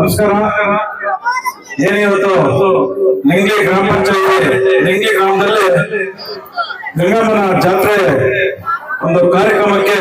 ನಮಸ್ಕಾರ. ಏನಿವತ್ತು ನಿಂಗ್ಲಿ ಗ್ರಾಮ ಪಂಚಾಯತಿ ನಿಂಗ್ಲಿ ಗ್ರಾಮದಲ್ಲಿ ಗಂಗಮ್ಮನ ಜಾತ್ರೆ ಒಂದು ಕಾರ್ಯಕ್ರಮಕ್ಕೆ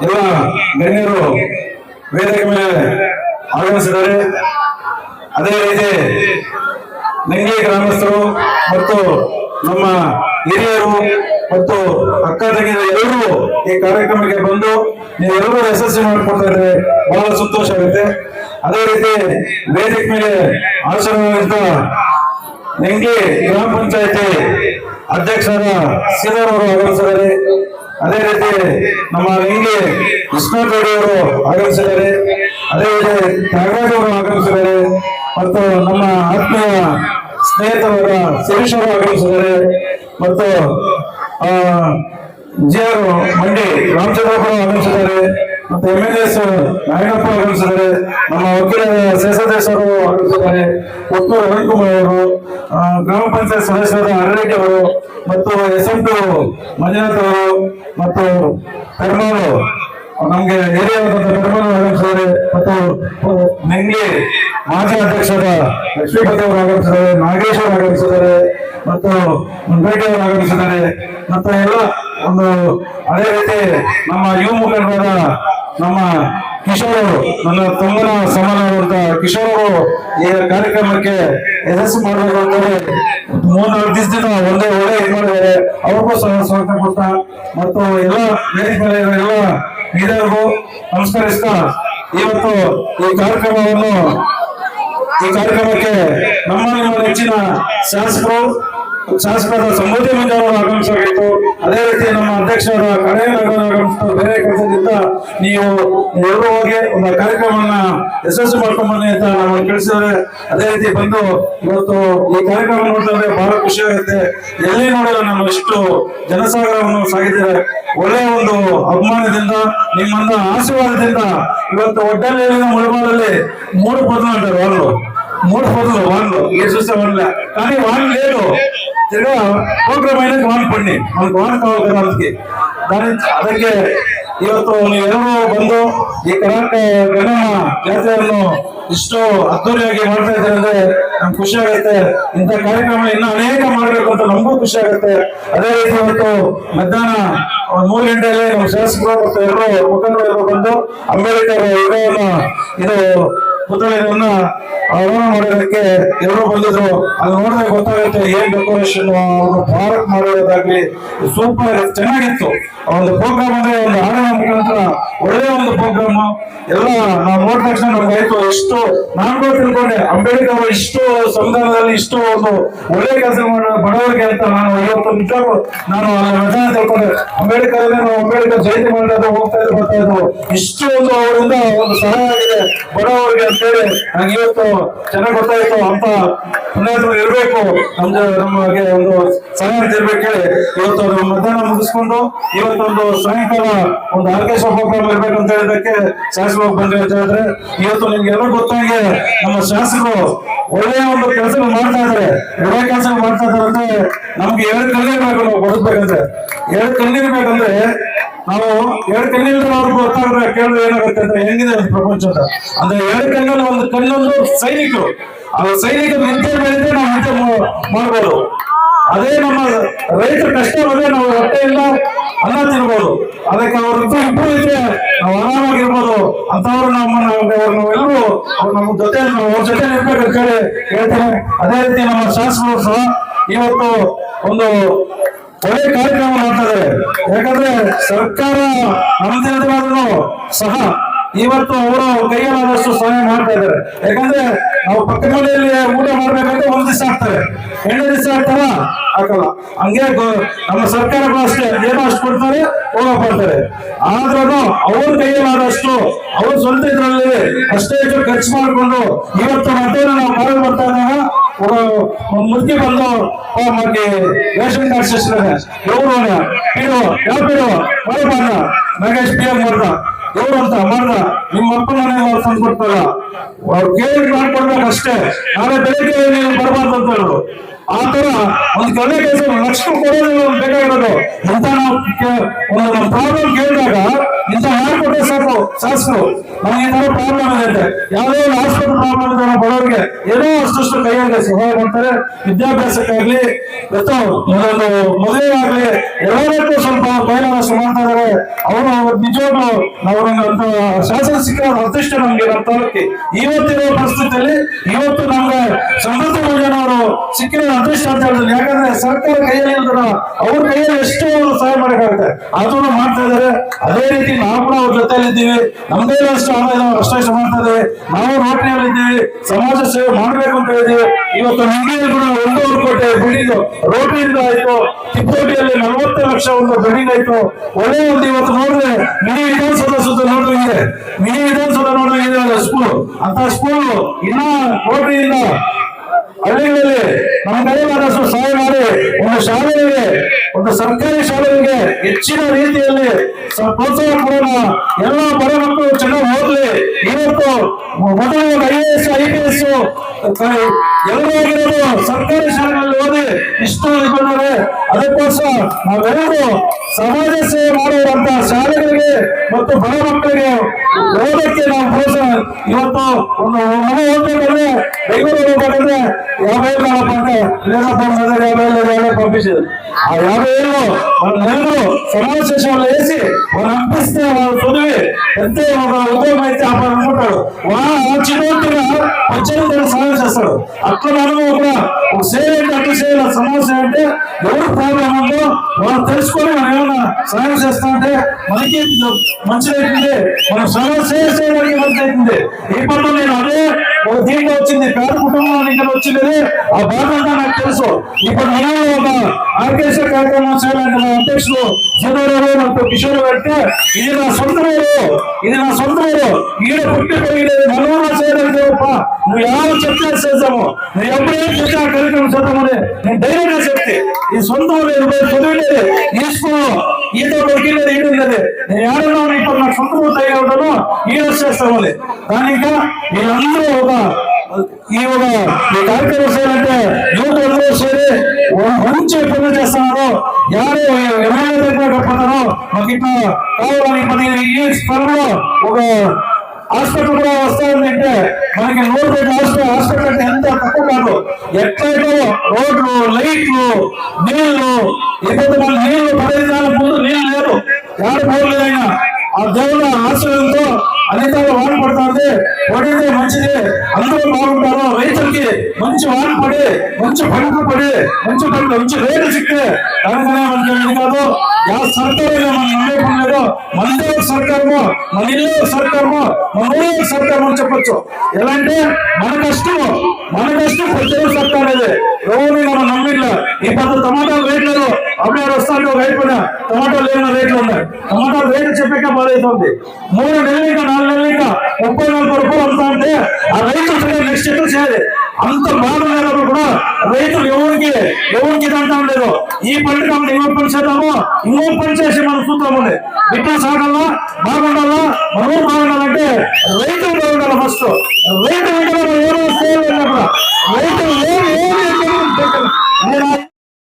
ಎಲ್ಲ ಗಣ್ಯರು ವೇದಿಕೆ ಮೇಲೆ ಆಗಮಿಸಿದ್ದಾರೆ. ಅದೇ ರೀತಿ ನಿಂಗ್ಲಿ ಗ್ರಾಮಸ್ಥರು ಮತ್ತು ನಮ್ಮ ಹಿರಿಯರು ಮತ್ತು ಅಕ್ಕ ತಂಗಿಯರು ಎಲ್ಲರೂ ಈ ಕಾರ್ಯಕ್ರಮಕ್ಕೆ ಬಂದು ನೀವೆಲ್ಲರೂ ಯಶಸ್ವಿ ಮಾಡಿಕೊಡ್ತಾ ಇದ್ರೆ ಬಹಳ ಸಂತೋಷ ಆಗುತ್ತೆ. ಅದೇ ರೀತಿ ವೇದಿಕೆ ಮೇಲೆ ಆಶೀರ್ವಾದ ನಿಂಗ್ಲಿ ಗ್ರಾಮ ಪಂಚಾಯತಿ ಅಧ್ಯಕ್ಷರಾದ ಶ್ರೀಧರ್ ಅವರು ಆಗಮಿಸಿದ್ದಾರೆ. ಅದೇ ರೀತಿ ನಮ್ಮ ನಿಂಗ್ಲಿ ವಿಷ್ಣುಗೌಡಿ ಅವರು ಆಗಮಿಸಿದ್ದಾರೆ. ಅದೇ ರೀತಿ ತ್ಯಾಗರಾಜ್ ಅವರು ಆಗಮಿಸಿದ್ದಾರೆ ಮತ್ತು ನಮ್ಮ ಆತ್ಮೀಯ ಸ್ನೇಹಿತರಾದ ಶಿರೀಶ್ ಅವರು ಆಗಮಿಸಿದ್ದಾರೆ ಮತ್ತು ಜಿಆರ್ ಮಂಡಿ ರಾಮಚಂದ್ರಪ್ಪ ಆಗಮಿಸಿದ್ದಾರೆ ಮತ್ತು MLAs ನಾಯಕಪ್ಪ ಆಗಮಿಸಿದ್ದಾರೆ. ನಮ್ಮ ವಕೀಲ ಶೇಷದೇಶ್ ಅವರು ಆಗಮಿಸಿದ್ದಾರೆ. ಒತ್ತೂರು ಅರುಣ್ಕುಮಾರ್ ಅವರು, ಗ್ರಾಮ ಪಂಚಾಯತ್ ಸದಸ್ಯರಾದ ಅರರೆಡ್ಡಿ ಅವರು ಮತ್ತು SM2 ಮಂಜುನಾಥ್ ಅವರು ಮತ್ತು ಪೆರ್ಮಾಳು ನಮ್ಗೆ ಹಿರಿಯಾದಂತಹ ಪೆರ್ಮಾಳು ಆಗಮಿಸಿದ್ದಾರೆ ಮತ್ತು ನಿಂಗ್ಲಿ ಮಾಜಿ ಅಧ್ಯಕ್ಷರಾದ ಲಕ್ಷ್ಮೀಪತಿ ಅವರು ಆಗಮಿಸಿದ್ದಾರೆ. ನಾಗೇಶ್ ಅವರು ಆಗಮಿಸಿದ್ದಾರೆ ಮತ್ತು ಮುಂಡೇಟಿ ಅವರು ಆಗಮಿಸಿದ್ದಾರೆ ಮತ್ತು ಎಲ್ಲ ಒಂದು ಅದೇ ರೀತಿ ನಮ್ಮ ಯುವ ಮುಖಂಡರಾದ ನಮ್ಮ ಕಿಶೋರ್ ಅವರು, ನನ್ನ ತಮ್ಮನ ಸಮಾನವಾದಂತಹ ಕಿಶೋರ್ ಅವರು ಈ ಕಾರ್ಯಕ್ರಮಕ್ಕೆ ಯಶಸ್ಸು ಮಾಡಬೇಕು ಅಂತೇಳಿ 3-4 ದಿವಸದಿಂದ ಒಂದೇ ಒಳ್ಳೆ ಇದು ಮಾಡಿದ್ದಾರೆ. ಅವ್ರಿಗೂ ಸ್ವಾಗತ ಕೊಡ್ತಾ ಮತ್ತು ಎಲ್ಲ ವೇದಿಕೆ ಎಲ್ಲ ಹಿರಿಯರಿಗೂ ನಮಸ್ಕರಿಸ್ತಾ ಇವತ್ತು ಈ ಕಾರ್ಯಕ್ರಮಕ್ಕೆ ನಮ್ಮ ನೆಚ್ಚಿನ ಶಾಸಕರಾದ ಸಮೃದ್ಧಿ ಮಂಜು ಅವರು ಆಗಮಿಸಬೇಕು. ಅದೇ ರೀತಿ ನಮ್ಮ ಅಧ್ಯಕ್ಷರ ಕಡೆ ಬೇರೆ ಕೆಲಸದಿಂದ ನೀವು ಎಲ್ಲರೂ ಹೋಗಿ ಒಂದು ಕಾರ್ಯಕ್ರಮವನ್ನ ಯಶಸ್ವಿ ಮಾಡ್ಕೊಂಡು ಬನ್ನಿ ಅಂತ ನಾವು ತಿಳಿಸಿದ್ರೆ ಅದೇ ರೀತಿ ಬಂದು ಇವತ್ತು ಈ ಕಾರ್ಯಕ್ರಮ ನೋಡಿದ್ರೆ ಬಹಳ ಖುಷಿ ಆಗುತ್ತೆ. ಎಲ್ಲಿ ನೋಡಿದ್ರೆ ನಮ್ಮ ಇಷ್ಟು ಜನಸಾಗರವನ್ನು ಸಾಗಿದ್ದಾರೆ. ಒಳ್ಳೆಯ ಒಂದು ಅಭಿಮಾನದಿಂದ ನಿಮ್ಮನ್ನ ಆಶೀರ್ವಾದದಿಂದ ಇವತ್ತು ಒಡ್ಡಲ್ಲಿ ಮುಳಬಾದಲ್ಲಿ 3 ಬದಲು ಅಂటారు వాళ్ళు 3 బదులు వాళ్ళు ఏ చూస్తే వాళ్ళ కానీ వాళ్ళు లేదు తిరిగా ప్రోగ్రామ్ అయినాక వాన్ పడిని మనకు వాన్ కావాలి కదా ಅದಕ್ಕೆ ಇವತ್ತು ನೀವೆಲ್ಲರೂ ಬಂದು ಈ ಕರ್ನಾಟಕ ಗಣಮ ಜಾತ್ರೆಯನ್ನು ಇಷ್ಟು ಅದ್ದೂರಿಯಾಗಿ ಮಾಡ್ತಾ ಇದ್ದಾರೆ ಅಂದ್ರೆ ನಮ್ಗೆ ಖುಷಿ ಆಗುತ್ತೆ. ಇಂಥ ಕಾರ್ಯಕ್ರಮ ಇನ್ನು ಅನೇಕ ಮಾಡಬೇಕು ಅಂತ ನಮಗೂ ಖುಷಿ ಆಗುತ್ತೆ. ಅದೇ ರೀತಿ ಇವತ್ತು ಮಧ್ಯಾಹ್ನ 3 ಗಂಟೆಯಲ್ಲಿ ನಮ್ಮ ಶಾಸಕರು ಮತ್ತು ಎಲ್ಲರೂ ಮುಖಂಡರು ಬಂದು ಅಂಬೇಡ್ಕರ್ ಇದು ಪುತ್ಥಳಿಯನ್ನ ಆಹ್ವಾನ ಮಾಡೋದಕ್ಕೆ ಎಲ್ಲರೂ ಬಂದಿದ್ರು. ಅದು ನೋಡಿದ್ರೆ ಗೊತ್ತಾಗುತ್ತೆ ಏನ್ ಡೆಕೋರೇಷನ್ ಪಾರ್ಕ್ ಮಾಡೋದಾಗ್ಲಿ ಸೂಪರ್ ಚೆನ್ನಾಗಿತ್ತು. ಒಂದು ಪ್ರೋಗ್ರಾಮ್ ಅಂದ್ರೆ ಒಂದು ಹಾಡಿನ ಮುಖಾಂತರ ಒಳ್ಳೆಯ ಒಂದು ಪ್ರೋಗ್ರಾಮ್ ಎಲ್ಲ ನಾವು ನೋಡಿದ ತಕ್ಷಣ ನಮ್ಗೆ ಆಯ್ತು. ಇಷ್ಟು ನಾನು ತಿಳ್ಕೊಂಡೆ ಅಂಬೇಡ್ಕರ್ ಅವರು ಇಷ್ಟು ಸಂವಿಧಾನದಲ್ಲಿ ಇಷ್ಟು ಒಂದು ಒಳ್ಳೆ ಕೆಲಸ ಮಾಡೋ ಬಡವರಿಗೆ ಅಂತ ನಾನು ಇವತ್ತು ನಿಜವಾಗ್ಲೂ ನಾನು ಮಜಾ ತಿಳ್ಕೊಂಡೆ. ಅಂಬೇಡ್ಕರ್ ಜಯಂತಿ ಮಾಡೋದು ಹೋಗ್ತಾ ಇದ್ರು ಬರ್ತಾ ಇದ್ರು. ಇಷ್ಟು ಒಂದು ಅವರಿಂದ ಒಂದು ಸಹಾಯ ಆಗಿದೆ ಬಡವರಿಗೆ ಅಂತೇಳಿ ನಂಗೆ ಇವತ್ತು ಚೆನ್ನಾಗಿ ಗೊತ್ತಾಯ್ತು. ಅಂತ ಪುಣ್ಯಾತ್ಮರು ಇರ್ಬೇಕು ನಮಗೆ ಒಂದು ಸಹಾಯ ಇರ್ಬೇಕು ಹೇಳಿ ಇವತ್ತು ನಮ್ಮ ಮಧ್ಯಾಹ್ನ ಮುಗಿಸ್ಕೊಂಡು ಇವತ್ತೊಂದು ಸಾಯಂಕಾಲ ಒಂದು ಆರ್ಕೆಸ್ಟ್ರಾ ಪ್ರೋಗ್ರಾಮ್ ಇರ್ಬೇಕು ಅಂತ ಹೇಳಿದಕ್ಕೆ ಶಾಸಕರು ಬಂದ್ರಿ ಅಂತ ಹೇಳಿದ್ರೆ ಇವತ್ತು ನಿಮ್ಗೆಲ್ಲ ಗೊತ್ತಾಗಿ ನಮ್ಮ ಶಾಸಕರು ಒಳ್ಳೆಯ ಒಂದು ಕೆಲಸ ಮಾಡ್ತಾ ಇದ್ದಾರೆ. ಒಳ್ಳೆ ಕೆಲಸ ಮಾಡ್ತಾ ಇದ್ದಾರೆ ಅಂದ್ರೆ ನಮ್ಗೆ 2 ಕಲ್ಲಿರ್ಬೇಕು. ನಾವು ಬದುಕ್ಬೇಕಂದ್ರೆ 2 ಕಲ್ಲಿರ್ಬೇಕಂದ್ರೆ ನಾವು 2 ಕಣ್ಣಿಂದ ಅವ್ರಿಗೆ ಗೊತ್ತಾಗ್ರೆ ಕೇಳಿದ್ರೆ ಏನಾಗುತ್ತೆ ಅಂತ ಹೆಂಗಿದೆ ಪ್ರಪಂಚ ಅಂದ್ರೆ 2 ಕಣ್ಣಲ್ಲಿ ಒಂದು ಕಣ್ಣೊಂದು ಸೈನಿಕರು. ಆ ಸೈನಿಕರು ನಿಂತೆ ಬೆಳೆದ್ರೆ ನಾವು ನಿಂತೆ ಮಾಡ್ಬೋದು. ಅದೇ ನಮ್ಮ ರೈತರ ಕಷ್ಟ ಬಂದ್ರೆ ನಾವು ಹೊಟ್ಟೆಯಿಂದ ಅನ್ನ ತಿನ್ಬೋದು. ಅದಕ್ಕೆ ಅವ್ರದ್ದು ಇಬ್ಬರು ಇದ್ರೆ ನಾವು ಆರಾಮಾಗಿರ್ಬೋದು. ಅಂತವ್ರು ನಾವೆಲ್ಲರೂ ನಮ್ಮ ಜೊತೆ ಅವ್ರ ಜೊತೆ ಇರ್ಬೇಕಂತ ಹೇಳಿ ಹೇಳ್ತೇನೆ. ಅದೇ ರೀತಿ ನಮ್ಮ ಶಾಸಕರು ಸಹ ಇವತ್ತು ಒಂದು ಒಳ್ಳೆ ಕಾರ್ಯಕ್ರಮ ಮಾಡ್ತಾ ಇದ್ದಾರೆ. ಯಾಕಂದ್ರೆ ಸರ್ಕಾರ ನಮ್ದಿರೋದ್ರೂ ಸಹ ಇವತ್ತು ಅವರು ಕೈಯಲ್ಲಾದಷ್ಟು ಸಹಾಯ ಮಾಡ್ತಾ ಇದ್ದಾರೆ. ಯಾಕಂದ್ರೆ ನಾವು ಪಕ್ಕ ಮನೆಯಲ್ಲಿ ಊಟ ಮಾಡ್ಬೇಕಂದ್ರೆ 1 ದಿವಸ ಆಗ್ತಾರೆ, 2 ದಿವಸ ಆಗ್ತಾರ ಹಾಕಲ್ಲ. ಹಂಗೆ ನಮ್ಮ ಸರ್ಕಾರಗಳು ಅಷ್ಟೇ ಏನೋ ಅಷ್ಟು ಕೊಡ್ತಾರೆ ಹೋಗಕ್ ಬರ್ತಾರೆ. ಆದ್ರೂ ಅವ್ರ ಕೈಯಲ್ಲಾದಷ್ಟು ಅವ್ರ ಸ್ವಂತ ಇದ್ರಲ್ಲಿ ಅಷ್ಟೇ ಖರ್ಚು ಮಾಡ್ಕೊಂಡು ಇವತ್ತು ಮಧ್ಯಾಹ್ನ ನಾವು ಕಾಲೇಜ್ ಬರ್ತಾ ಇದ್ದಾಗ ಮುದುಕಿ ಬಂದು ಮಾಕೆ ರೇಷನ್ ಕಾರ್ಡ್ ಸಿಸ್ಟರ್ ఎవరు ಪೀಡು ಯಾವ ಪೀಡು ಮರಬಾರ ನಾಗೇಶ್ PM ಮಾಡ್ದ ఎవరు ಅಂತ ಮಾಡ್ದ ನಿಮ್ಮ ಅಪ್ಪ ಮನೆ ಅವ್ರು ತಂದು ಕೊಡ್ತಾರ ಅವ್ರು ಕೇಳಿ ಮಾಡ್ಕೊಡ್ಬೇಕು ಅಷ್ಟೇ. ನಾಳೆ ಬೆಳಿಗ್ಗೆ ನೀವು ಬರಬಾರ್ದು ಅಂತ ಹೇಳೋದು. ಆ ತರ ಒಂದು ಒಳ್ಳೆ ಕೆಲಸ ಲಕ್ಷ ಕೊಡೋದು ಬೇಕಾಗಿರೋದು ಅಂತ ನಾವು ಒಂದು ಪ್ರಾಬ್ಲಮ್ ಕೇಳಿದಾಗ ಇಂಥ ಮಾಡಿಕೊಟ್ರೆ ಸಾಕು ನಮ್ಗೆ ಈ ತರ ಪ್ರಾಬ್ಲಮ್ ಇದೆ ಅಂತ. ಯಾವುದೇ ಒಂದು ಹಾಸ್ಪಿಟಲ್ ಪ್ರಾಬ್ಲಮ್ ಇದೆ ಬಡವರಿಗೆ ಏನೋ ಅಷ್ಟು ಕೈಯಾಗ ಸಹಾಯ ಮಾಡ್ತಾರೆ. ವಿದ್ಯಾಭ್ಯಾಸಕ್ಕಾಗ್ಲಿ ಅಥವಾ ಒಂದು ಮದುವೆ ಆಗ್ಲಿ ಎಲ್ಲದಕ್ಕೂ ಸ್ವಲ್ಪ ಕೈಲಾದಷ್ಟು ಮಾಡ್ತಾ ಇದಾರೆ. ಅವರು ನಿಜವಾಗ್ಲು ನಾವು ಅಂತ ಶಾಸನ ಸಿಕ್ಕ ಅದೃಷ್ಟ ನಮ್ಗೆ ನಮ್ಮ ತಾಲೂಕಿ ಇವತ್ತಿನ ಪರಿಸ್ಥಿತಿಯಲ್ಲಿ ಇವತ್ತು ನಮ್ಗೆ ಸಮೃದ್ಧ ಯೋಜನೆ ಅವರು ಸಿಕ್ಕಿರೋ ಅದೃಷ್ಟ ಅಂತ ಹೇಳಿದ್ರು. ಯಾಕಂದ್ರೆ ಸರ್ಕಾರ ಕೈಯಲ್ಲಿ ಇಲ್ದ್ರ ಅವ್ರ ಕೈಯಲ್ಲಿ ಎಷ್ಟು ಸಹಾಯ ಮಾಡಕ್ಕಾಗುತ್ತೆ ಅದನ್ನು ಮಾಡ್ತಾ ಇದಾರೆ. ಅದೇ ರೀತಿ ನಾವು ಕೂಡ ಅವ್ರ ಜೊತೆಯಲ್ಲಿ ಇದ್ದೀವಿ. ನಮ್ದೇ ಅಷ್ಟು ಅಷ್ಟು ಮಾಡ್ತಾ ಇದ್ದೇವೆ. ನಾವು ರೋಟರಿಯಲ್ಲಿ ಇದ್ದೀವಿ, ಸಮಾಜ ಸೇವೆ ಮಾಡ್ಬೇಕು ಅಂತ ಹೇಳಿದೀವಿ. ಇವತ್ತು ನಮಗೆ ಕೂಡ 1.5 ಕೋಟಿ ಬಿಲ್ಡಿಂಗ್ ರೋಟರಿಯಿಂದ ಆಯ್ತು. ಚಿಕ್ಕೋಟಿಯಲ್ಲಿ 40 ಲಕ್ಷ ಒಂದು ಬಿಲ್ಡಿಂಗ್ ಆಯ್ತು. ಒಳ್ಳೆ ಒಂದು ಇವತ್ತು ನೋಡಿದ್ರೆ ಮಿನಿ ವಿಧಾನಸೌಧ ಸುತ್ತ ನೋಡುವಂಗಿದೆ, ಮಿನಿ ವಿಧಾನಸೌಧ ನೋಡುವಂಗಿದೆ ಸ್ಕೂಲ್. ಅಂತ ಸ್ಕೂಲ್ ಇನ್ನ ರೋಟರಿಯಿಂದ ಹಳ್ಳಿಗಳಲ್ಲಿ ನಮ್ಮ ಕೈಲಾದಷ್ಟು ಸಹಾಯ ಮಾಡಿ ಒಂದು ಶಾಲೆಗೆ, ಒಂದು ಸರ್ಕಾರಿ ಶಾಲೆಗಳಿಗೆ ಹೆಚ್ಚಿನ ರೀತಿಯಲ್ಲಿ ಪ್ರೋತ್ಸಾಹ ಕೊಡೋಣ. ಎಲ್ಲ ಬಡ ಮಕ್ಕಳು ಚೆನ್ನಾಗಿ ಓದಲಿ. ಇವತ್ತು ಮೊದಲು IAS IPS ಎಲ್ಲರೂ ಆಗಿರೋದು ಸರ್ಕಾರಿ ಶಾಲೆಗಳಲ್ಲಿ ಓದಿ ಇಷ್ಟು ಬಂದರೆ ಅದಕ್ಕೋಸ್ಕರ ನಾವೆಲ್ಲರೂ ಸಮಾಜ ಸೇವೆ ಮಾಡುವಂತ ಶಾಲೆಗಳಿಗೆ ಮತ್ತು ಬಡ ಮಕ್ಕಳಿಗೆ ಓದಕ್ಕೆ ನಾವು ಪ್ರೋತ್ಸಾಹ. ಇವತ್ತು ಒಂದು ಮನೆ ಓದ್ಬೇಕಂದ್ರೆ ಬೆಂಗಳೂರು ಹೋಗ್ಬೇಕಂದ್ರೆ 50 పంపించేది. ఆ 50 ఏళ్ళు మన నెలలు సమాజ శిక్షణలో వేసి వాళ్ళు అనిపిస్తే వాళ్ళు చదివి ఎంత ఉద్యోగం అయితే అనుకుంటాడు. చిన్నగా వచ్చేది సహాయం చేస్తాడు. అట్లా మనము కూడా ఒక సేవ అంటే అట్లా చేయాలి. సమాజ అంటే ఎవరు ప్రాబ్లం ఉందో వాళ్ళు తెలుసుకొని మనం ఏమైనా సహాయం చేస్తా అంటే మనకి మంచిదైతుంది. మనం సమాజ సేవ చేయడానికి మంచిదైతుంది. ఈ పట్ల నేను అదే ఒక దీంట్లో వచ్చింది పేద కుటుంబం ఇక్కడ వచ్చింది. ఆ బాధ అంతా నాకు తెలుసు. ఇప్పుడు మనం ఒక ఆర్కేశ్వర కార్యక్రమం చేయాలంటే నా అధ్యక్షుడు సీతారావు నాకు కిషోర్ పెడితే ఇది నా సొంత ఊరు ఈడ పుట్టి పెరిగినది మనోహర చేయడానికి నువ్వు ఎవరు చెప్తే చేద్దాము, నువ్వు ఎప్పుడేం చెప్తే ఆ కార్యక్రమం చేద్దామని నేను ధైర్యంగా చెప్తే ఈ సొంత ఊరు చదివినది ఈ స్కూల్లో ఈత దొరికినది ఈడు ఉన్నది. నేను ఏడున్నాను ఇప్పుడు నాకు సొంత ఊరు తయారు ఉంటాను ఈడ చేస్తామని. కానీ ఇంకా వీళ్ళందరూ ఈ కార్యక్రమం చేయాలంటే యూత్ అందరూ చేరి మంచి పనులు చేస్తున్నారు. ఎవరు ఎవరైనా దగ్గరపోతారో మాకు ఇట్లా కావాలని 15 స్థలంలో ఒక హాస్పిటల్ కూడా వస్తాయంటే మనకి 100 బెడ్ హాస్పిటల్ అంటే ఎంత తక్కువ కాదు. ఎట్లయితే రోడ్లు, లైట్లు, నీళ్లు ఇప్పుడు మన నీళ్లు 15 నెలల ముందు నీళ్లు లేదు, ఎవరు పోలేదైనా ఆ దేవుడు ఆశ్రయంతో అధికారులు వాన పడుతుంది. పడితే మంచిది, అందరూ బాగుంటారు. రైతులకి మంచి వాన పడి మంచి పంటలు పడి మంచి రేటు సిక్కితే దానికనే మనకి కాదు. ಯಾವ ಸರ್ಕಾರ మన నమ్మకం లేదో మనదే సర్కారమో మన ఇల్లు సర్కారమో మన ఊరు సర్కారం అని చెప్పొచ్చు. ఎలా అంటే మన కష్టం ప్రతి సర్కార్ అనేది ఎవరిని మనం నమ్మిట్లా. ఈ పెద్ద టమాటాలు రేట్లేదు అప్పుడు వస్తాను ఒక రైతు టమాటాలు లేని రేట్లు ఉన్నాయి. టమాటాలు రేట్లు చెప్పాక బాధవుతుంది. 3 నెలలు ఇంకా 4 నెలలు ఇంకా 30-40 రూపాయలు అమ్ముతా ఉంటే ఆ రైతు నెక్స్ట్ ఎక్కడ చేయాలి. అంత బాధ లేనప్పుడు కూడా రైతులు ఎవరికి అంటాం లేదు. ఈ పంటకు ఇంకో పని చేద్దాము, ఇంకో పని చేసి మనం చూద్దాము. ఇట్లా సాగాలా, బాగుండాలా, మనం బాగుండాలంటే రైతులు బాగుండాలి. ఫస్ట్ రైతు ఏమో సేవ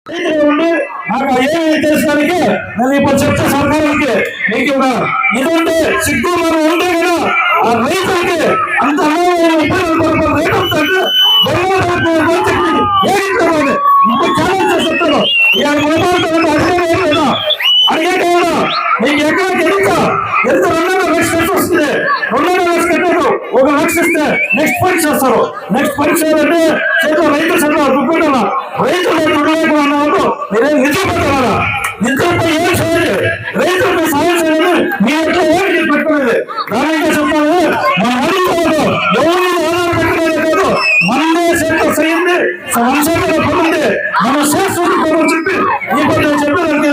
రైతులు ఉండి నాకు ఏమి చేసడానికి నేను ఇప్పుడు చెప్తే సర్కారానికి మీకు ఇది ఉంటే సిగ్గు మనం ఉంటే కదా ఆ రైతులకి అంత రేటు ఉంటే ఇంకో ఛాలెంజ్ చెప్తాను. అడిగేట మీకు ఎక్కడ తెలుసా ఎంత 2 లక్షలు వస్తుంది. 2 లక్షలు కట్టదు, 1 లక్ష ఇస్తే నెక్స్ట్ పరీక్ష చేస్తారు. నెక్స్ట్ పరీక్ష అంటే చేతిలో రైతు చదువు దుబ్బేట రైతులు దుడ్డలేక అన్నవాళ్ళు మీరేం నిద్రపోతారా? నిద్రపై ఏం చేయాలి? రైతులకు సాయం చేయాలి. మీ ఎట్లా ఏంటి పెట్టుకోలేదు. దానికే చెప్పాలి మన అడుగుకోవద్దు, ఎవరిని ఆధార పెట్టుకోలేదు కాదు. మనమే సెంటర్ అయ్యింది, వంశంలో పొందింది, మన శాస్త్రం కోసం చెప్పి ఇప్పుడు నేను చెప్పేదానికి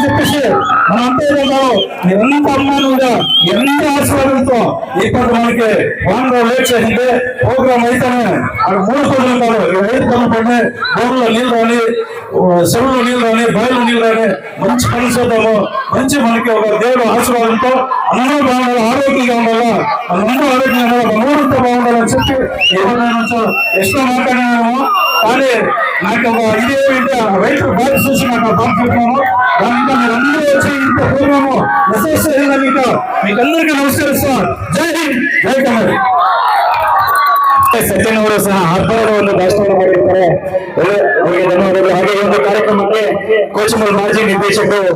చెప్పేసి మన అంతే ఎంత అమ్మానుగా ఎంత ఆశీర్వాదంతో ఇప్పుడు మనకి వానలో లేట్ చేసింది ప్రోగ్రామ్ అయితేనే అక్కడ 3 పనులు ఉంటారు. 5 పనులు పడి బోర్లో నీళ్ళు రాని, చెరువులో నీళ్ళు రాని, బావిలో నీళ్ళు రాని మంచి పని చేద్దాము. మంచి మనకి ఒక దేవుడు ఆశీర్వాదంతో అందరూ బాగుండాలి, ఆరోగ్యంగా ఉండాలా, అందరూ ఆరోగ్యంగా ఉండాలి, మన ఊరంతా బాగుండాలని చెప్పి ఎవరైనా ఎಷ್ಟో మాట్లాడినాము. కానీ నాకు ఇదే రైతు బాధ్యత చూసి నాకు బాధ చెప్తున్నాను. దాంట్లో మీరందరూ వచ్చి ఇంత ప్రోగ్రాము మీకు అందరికీ నమస్కరిస్తా. జై హింದ್, జై కమల్. ಸತ್ಯನ್ ಅವರು ಸಹ ಹಬ್ಬದ ಒಂದು ಭಾಷಣ ಮಾಡಿರ್ತಾರೆ. ಅವರಿಗೆ ಧನ್ಯವಾದಗಳು. ಹಾಗೆ ಈ ಒಂದು ಕಾರ್ಯಕ್ರಮಕ್ಕೆ ಕೋಚಮಲ್ ಮಾಜಿ ನಿರ್ದೇಶಕರು